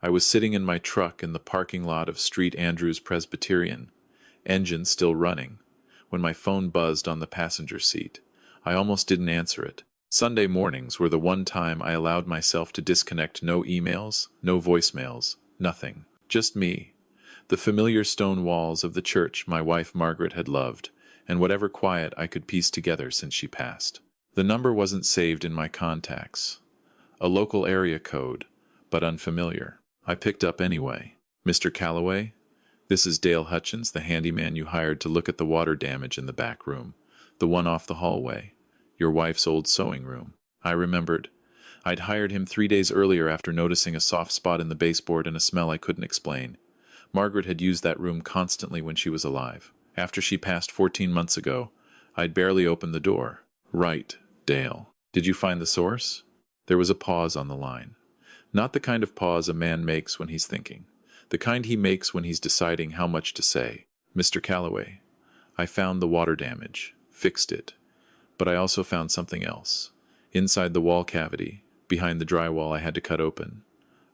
I was sitting in my truck in the parking lot of St. Andrew's Presbyterian, engine still running, when my phone buzzed on the passenger seat. I almost didn't answer it. Sunday mornings were the one time I allowed myself to disconnect. No emails, no voicemails, nothing. Just me, the familiar stone walls of the church my wife Margaret had loved, and whatever quiet I could piece together since she passed. The number wasn't saved in my contacts. A local area code, but unfamiliar. I picked up anyway. "Mr. Calloway? This is Dale Hutchins, the handyman you hired to look at the water damage in the back room, the one off the hallway, your wife's old sewing room." I remembered. I'd hired him 3 days earlier after noticing a soft spot in the baseboard and a smell I couldn't explain. Margaret had used that room constantly when she was alive. After she passed 14 months ago, I'd barely opened the door. "Right, Dale. Did you find the source?" There was a pause on the line. Not the kind of pause a man makes when he's thinking. The kind he makes when he's deciding how much to say. "Mr. Calloway, I found the water damage, fixed it. But I also found something else. Inside the wall cavity, behind the drywall I had to cut open."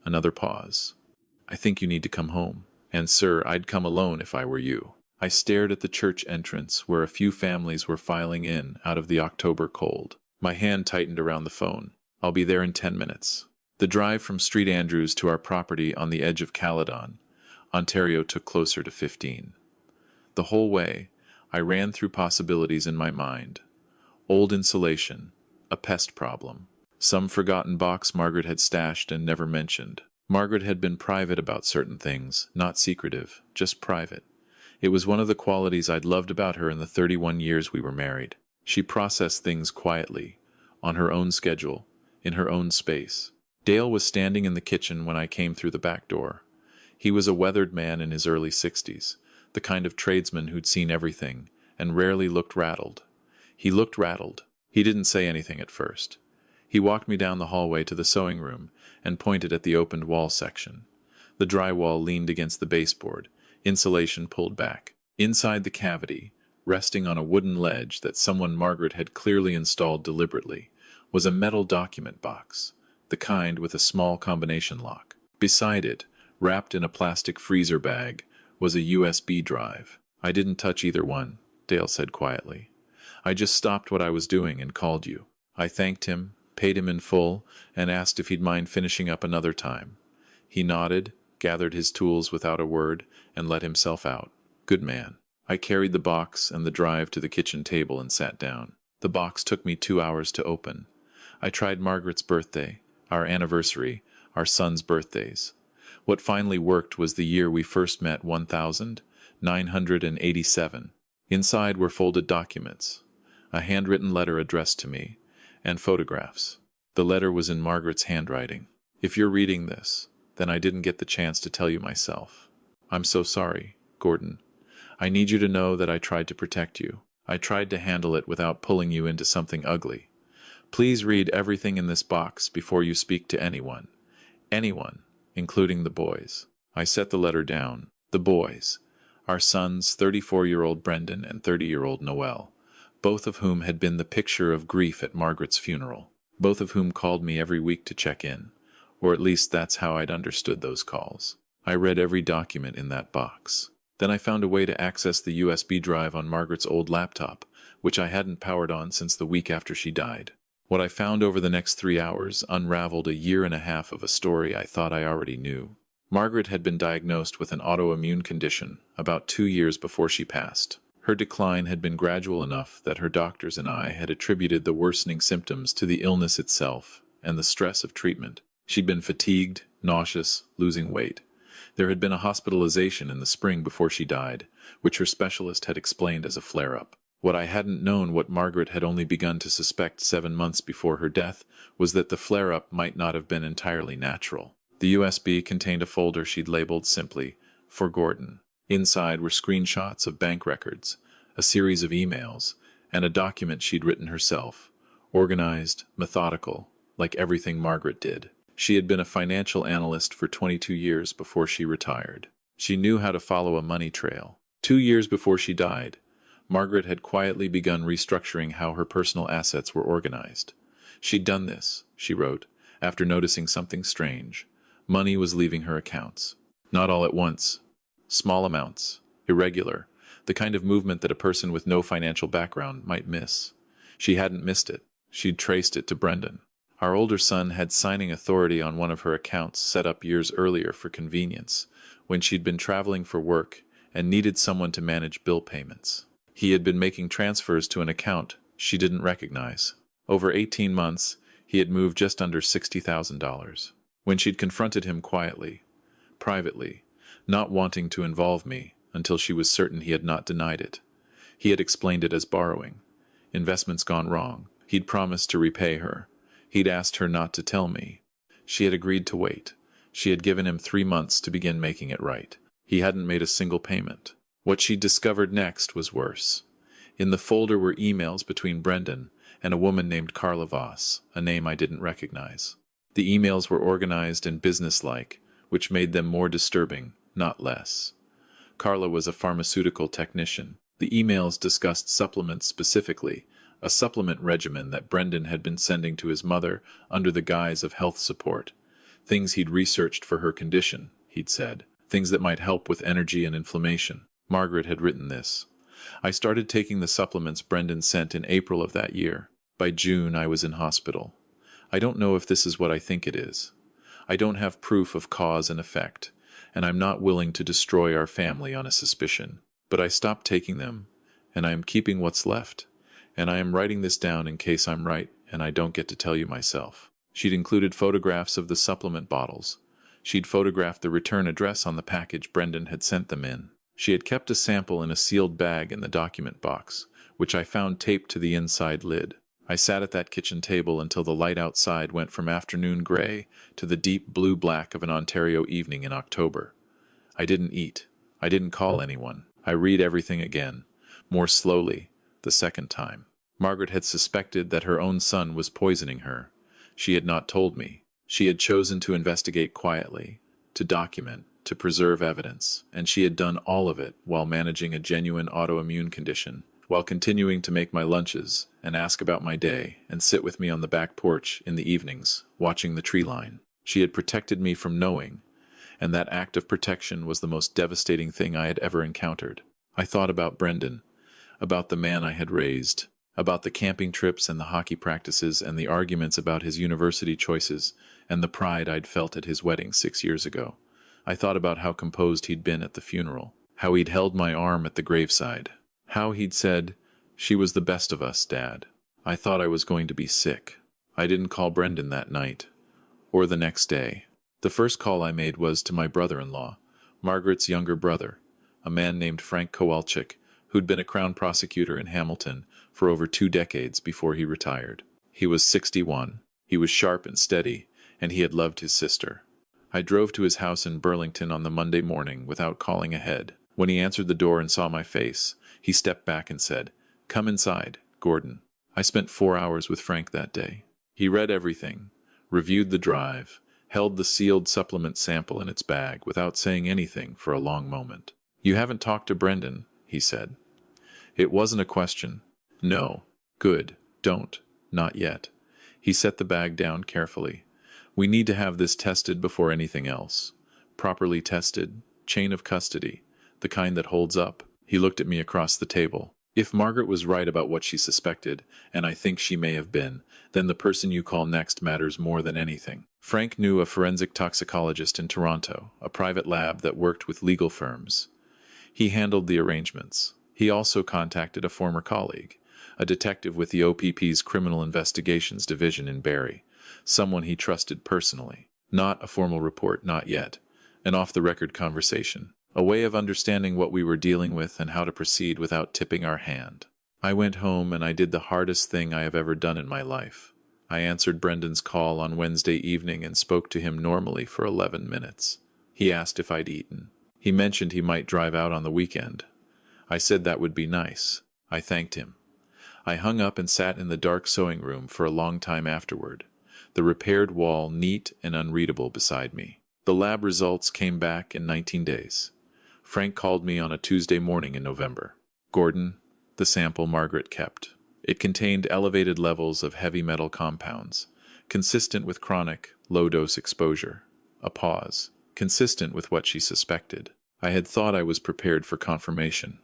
Another pause. "I think you need to come home. And sir, I'd come alone if I were you." I stared at the church entrance where a few families were filing in out of the October cold. My hand tightened around the phone. "I'll be there in 10 minutes. The drive from St. Andrews to our property on the edge of Caledon, Ontario took closer to 15. The whole way, I ran through possibilities in my mind. Old insulation, a pest problem, some forgotten box Margaret had stashed and never mentioned. Margaret had been private about certain things, not secretive, just private. It was one of the qualities I'd loved about her in the 31 years we were married. She processed things quietly, on her own schedule, in her own space. Dale was standing in the kitchen when I came through the back door. He was a weathered man in his early 60s, the kind of tradesman who'd seen everything, and rarely looked rattled. He looked rattled. He didn't say anything at first. He walked me down the hallway to the sewing room and pointed at the opened wall section. The drywall leaned against the baseboard, insulation pulled back. Inside the cavity, resting on a wooden ledge that someone Margaret had clearly installed deliberately, was a metal document box, the kind with a small combination lock. Beside it, wrapped in a plastic freezer bag, was a USB drive. "I didn't touch either one," Dale said quietly. "I just stopped what I was doing and called you." I thanked him, paid him in full, and asked if he'd mind finishing up another time. He nodded, gathered his tools without a word, and let himself out. Good man. I carried the box and the drive to the kitchen table and sat down. The box took me 2 hours to open. I tried Margaret's birthday, our anniversary, our son's birthdays. What finally worked was the year we first met, 1987. Inside were folded documents, a handwritten letter addressed to me, and photographs. The letter was in Margaret's handwriting. "If you're reading this, then I didn't get the chance to tell you myself. I'm so sorry, Gordon. I need you to know that I tried to protect you. I tried to handle it without pulling you into something ugly. Please read everything in this box before you speak to anyone. Anyone, including the boys." I set the letter down. The boys. Our sons, 34-year-old Brendan and 30-year-old Noel, both of whom had been the picture of grief at Margaret's funeral, both of whom called me every week to check in, or at least that's how I'd understood those calls. I read every document in that box. Then I found a way to access the USB drive on Margaret's old laptop, which I hadn't powered on since the week after she died. What I found over the next 3 hours unraveled a year and a half of a story I thought I already knew. Margaret had been diagnosed with an autoimmune condition about 2 years before she passed. Her decline had been gradual enough that her doctors and I had attributed the worsening symptoms to the illness itself and the stress of treatment. She'd been fatigued, nauseous, losing weight. There had been a hospitalization in the spring before she died, which her specialist had explained as a flare-up. What I hadn't known, what Margaret had only begun to suspect 7 months before her death, was that the flare-up might not have been entirely natural. The USB contained a folder she'd labeled simply, "For Gordon." Inside were screenshots of bank records, a series of emails, and a document she'd written herself, organized, methodical, like everything Margaret did. She had been a financial analyst for 22 years before she retired. She knew how to follow a money trail. 2 years before she died, Margaret had quietly begun restructuring how her personal assets were organized. She'd done this, she wrote, after noticing something strange. Money was leaving her accounts. Not all at once. Small amounts. Irregular. The kind of movement that a person with no financial background might miss. She hadn't missed it. She'd traced it to Brendan. Our older son had signing authority on one of her accounts set up years earlier for convenience, when she'd been traveling for work and needed someone to manage bill payments. He had been making transfers to an account she didn't recognize. Over 18 months, he had moved just under $60,000. When she'd confronted him quietly, privately, not wanting to involve me until she was certain he had not denied it, he had explained it as borrowing. Investments gone wrong. He'd promised to repay her. He'd asked her not to tell me. She had agreed to wait. She had given him 3 months to begin making it right. He hadn't made a single payment. What she discovered next was worse. In the folder were emails between Brendan and a woman named Carla Voss, a name I didn't recognize. The emails were organized and businesslike, which made them more disturbing, not less. Carla was a pharmaceutical technician. The emails discussed supplements specifically, a supplement regimen that Brendan had been sending to his mother under the guise of health support. Things he'd researched for her condition, he'd said. Things that might help with energy and inflammation. Margaret had written this. I started taking the supplements Brendan sent in April of that year. By June, I was in hospital. I don't know if this is what I think it is. I don't have proof of cause and effect, and I'm not willing to destroy our family on a suspicion. But I stopped taking them, and I am keeping what's left, and I am writing this down in case I'm right and I don't get to tell you myself. She'd included photographs of the supplement bottles. She'd photographed the return address on the package Brendan had sent them in. She had kept a sample in a sealed bag in the document box, which I found taped to the inside lid. I sat at that kitchen table until the light outside went from afternoon gray to the deep blue-black of an Ontario evening in October. I didn't eat. I didn't call anyone. I read everything again, more slowly, the second time. Margaret had suspected that her own son was poisoning her. She had not told me. She had chosen to investigate quietly, to document, to preserve evidence, and she had done all of it while managing a genuine autoimmune condition, while continuing to make my lunches and ask about my day and sit with me on the back porch in the evenings, watching the tree line. She had protected me from knowing, and that act of protection was the most devastating thing I had ever encountered. I thought about Brendan, about the man I had raised, about the camping trips and the hockey practices and the arguments about his university choices and the pride I'd felt at his wedding 6 years ago. I thought about how composed he'd been at the funeral, how he'd held my arm at the graveside, how he'd said, "She was the best of us, Dad." I thought I was going to be sick. I didn't call Brendan that night, or the next day. The first call I made was to my brother-in-law, Margaret's younger brother, a man named Frank Kowalczyk, who'd been a Crown prosecutor in Hamilton for over 2 decades before he retired. He was 61. He was sharp and steady, and he had loved his sister. I drove to his house in Burlington on the Monday morning without calling ahead. When he answered the door and saw my face, he stepped back and said, "Come inside, Gordon." I spent 4 hours with Frank that day. He read everything, reviewed the drive, held the sealed supplement sample in its bag without saying anything for a long moment. "You haven't talked to Brendan," he said. It wasn't a question. "No. Good. Don't. Not yet." He set the bag down carefully. "We need to have this tested before anything else. Properly tested, chain of custody, the kind that holds up." He looked at me across the table. "If Margaret was right about what she suspected, and I think she may have been, then the person you call next matters more than anything." Frank knew a forensic toxicologist in Toronto, a private lab that worked with legal firms. He handled the arrangements. He also contacted a former colleague, a detective with the OPP's Criminal Investigations Division in Barrie, someone he trusted personally. Not a formal report, not yet. An off-the-record conversation. A way of understanding what we were dealing with and how to proceed without tipping our hand. I went home and I did the hardest thing I have ever done in my life. I answered Brendan's call on Wednesday evening and spoke to him normally for 11 minutes. He asked if I'd eaten. He mentioned he might drive out on the weekend. I said that would be nice. I thanked him. I hung up and sat in the dark sewing room for a long time afterward, the repaired wall neat and unreadable beside me. The lab results came back in 19 days. Frank called me on a Tuesday morning in November. "Gordon, the sample Margaret kept. It contained elevated levels of heavy metal compounds, consistent with chronic, low-dose exposure. A pause, consistent with what she suspected. I had thought I was prepared for confirmation.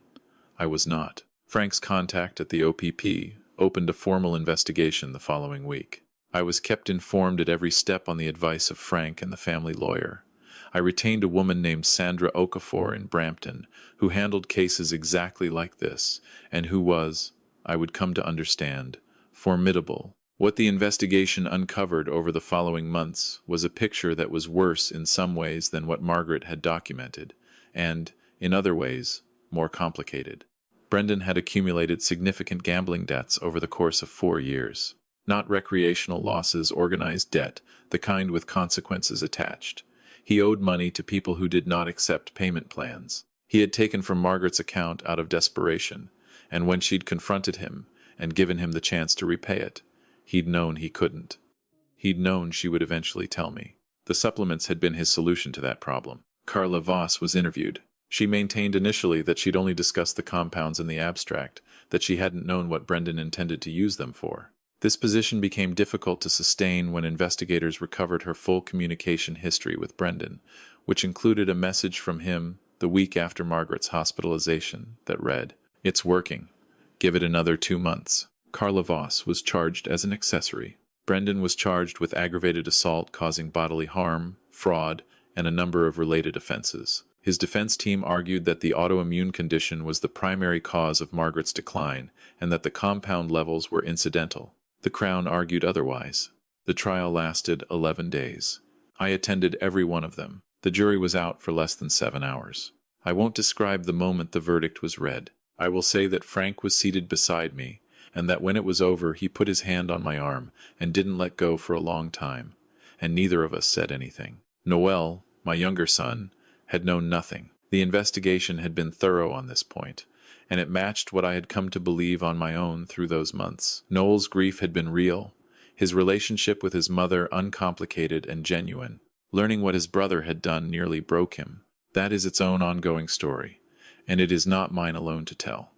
I was not. Frank's contact at the OPP opened a formal investigation the following week. I was kept informed at every step on the advice of Frank and the family lawyer. I retained a woman named Sandra Okafor in Brampton, who handled cases exactly like this, and who was, I would come to understand, formidable. What the investigation uncovered over the following months was a picture that was worse in some ways than what Margaret had documented, and, in other ways, more complicated. Brendan had accumulated significant gambling debts over the course of 4 years. Not recreational losses, organized debt, the kind with consequences attached. He owed money to people who did not accept payment plans. He had taken from Margaret's account out of desperation, and when she'd confronted him and given him the chance to repay it, he'd known he couldn't. He'd known she would eventually tell me. The supplements had been his solution to that problem. Carla Voss was interviewed. She maintained initially that she'd only discussed the compounds in the abstract, that she hadn't known what Brendan intended to use them for. This position became difficult to sustain when investigators recovered her full communication history with Brendan, which included a message from him the week after Margaret's hospitalization that read, "It's working. Give it another 2 months." Carla Voss was charged as an accessory. Brendan was charged with aggravated assault causing bodily harm, fraud, and a number of related offenses. His defense team argued that the autoimmune condition was the primary cause of Margaret's decline and that the compound levels were incidental. The Crown argued otherwise. The trial lasted 11 days. I attended every one of them. The jury was out for less than 7 hours. I won't describe the moment the verdict was read. I will say that Frank was seated beside me, and that when it was over he put his hand on my arm and didn't let go for a long time, and neither of us said anything. Noel, my younger son, had known nothing. The investigation had been thorough on this point, and it matched what I had come to believe on my own through those months. Noel's grief had been real, his relationship with his mother uncomplicated and genuine. Learning what his brother had done nearly broke him. That is its own ongoing story, and it is not mine alone to tell.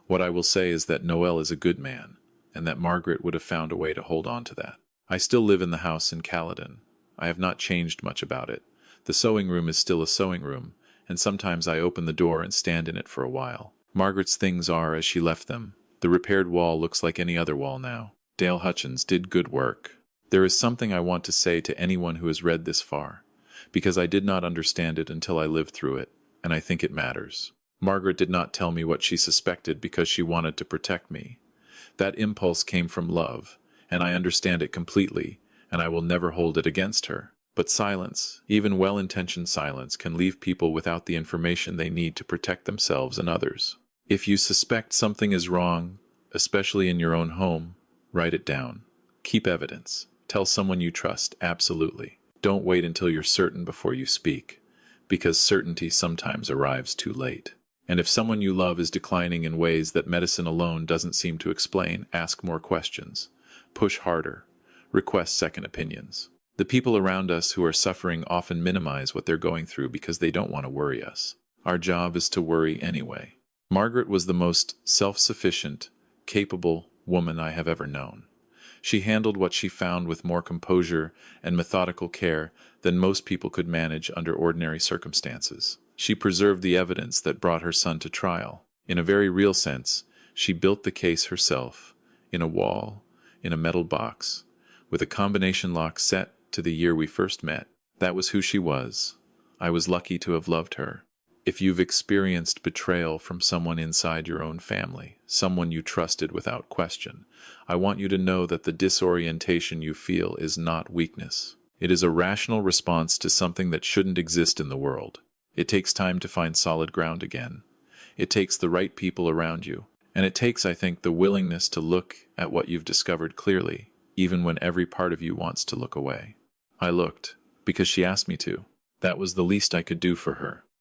What I will say is that Noel is a good man, and that Margaret would have found a way to hold on to that. I still live in the house in Caledon. I have not changed much about it. The sewing room is still a sewing room, and sometimes I open the door and stand in it for a while. Margaret's things are as she left them. The repaired wall looks like any other wall now. Dale Hutchins did good work. There is something I want to say to anyone who has read this far, because I did not understand it until I lived through it, and I think it matters. Margaret did not tell me what she suspected because she wanted to protect me. That impulse came from love, and I understand it completely, and I will never hold it against her. But silence, even well-intentioned silence, can leave people without the information they need to protect themselves and others. If you suspect something is wrong, especially in your own home, write it down. Keep evidence. Tell someone you trust, absolutely. Don't wait until you're certain before you speak, because certainty sometimes arrives too late. And if someone you love is declining in ways that medicine alone doesn't seem to explain, ask more questions. Push harder. Request second opinions. The people around us who are suffering often minimize what they're going through because they don't want to worry us. Our job is to worry anyway. Margaret was the most self-sufficient, capable woman I have ever known. She handled what she found with more composure and methodical care than most people could manage under ordinary circumstances. She preserved the evidence that brought her son to trial. In a very real sense, she built the case herself, in a wall, in a metal box, with a combination lock set to the year we first met. That was who she was. I was lucky to have loved her. If you've experienced betrayal from someone inside your own family, someone you trusted without question, I want you to know that the disorientation you feel is not weakness. It is a rational response to something that shouldn't exist in the world. It takes time to find solid ground again. It takes the right people around you. And it takes, I think, the willingness to look at what you've discovered clearly, even when every part of you wants to look away. I looked, because she asked me to. That was the least I could do for her.